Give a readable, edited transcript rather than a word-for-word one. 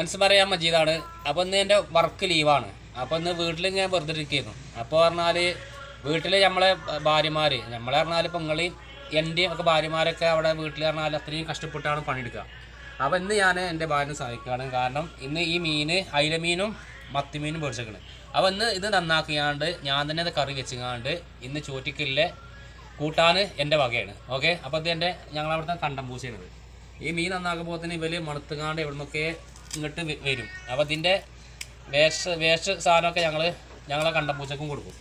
മനസ്സുമാരെ ഞാൻ മജീദാണ്. അപ്പോൾ ഇന്ന് എൻ്റെ വർക്ക് ലീവാണ്. അപ്പോൾ ഇന്ന് വീട്ടിൽ ഞാൻ വെറുതെ ഇരിക്കുന്നു. അപ്പോൾ പറഞ്ഞാൽ വീട്ടിൽ നമ്മളെ ഭാര്യമാർ നമ്മളെ പറഞ്ഞാൽ പെങ്ങളെയും എൻ്റെയും ഒക്കെ ഭാര്യമാരൊക്കെ അവിടെ വീട്ടിൽ പറഞ്ഞാൽ അത്രയും കഷ്ടപ്പെട്ടാണ് പണിയെടുക്കുക. അപ്പോൾ ഇന്ന് ഞാൻ എൻ്റെ ഭാര്യനെ സഹായിക്കുകയാണ്. കാരണം ഇന്ന് ഈ മീൻ അയിലമീനും മത്തിമീനും പൊരിച്ചേക്കണ്. അപ്പോൾ ഇന്ന് ഇത് നന്നാക്കിയാണ്ട് ഞാൻ തന്നെ അത് കറി വെച്ചുകാണ്ട് ഇന്ന് ചോറ്റിക്കില്ലേ കൂട്ടാൻ എൻ്റെ വകയാണ്. ഓക്കെ, അപ്പോൾ ഇത് എൻ്റെ ഞങ്ങളവിടുത്തെ കണ്ടംപൂച്ചയാണിത്. ഈ മീൻ നന്നാക്കുമ്പോൾ തന്നെ ഇവർ മണത്തുകാണ്ട് എവിടെ നിന്നൊക്കെ ഇങ്ങോട്ട് വരും. അപ്പോൾ ഇതിൻ്റെ വേസ്റ്റ് സാധനമൊക്കെ ഞങ്ങളെ കണ്ടംപൂച്ചക്കും കൊടുക്കും.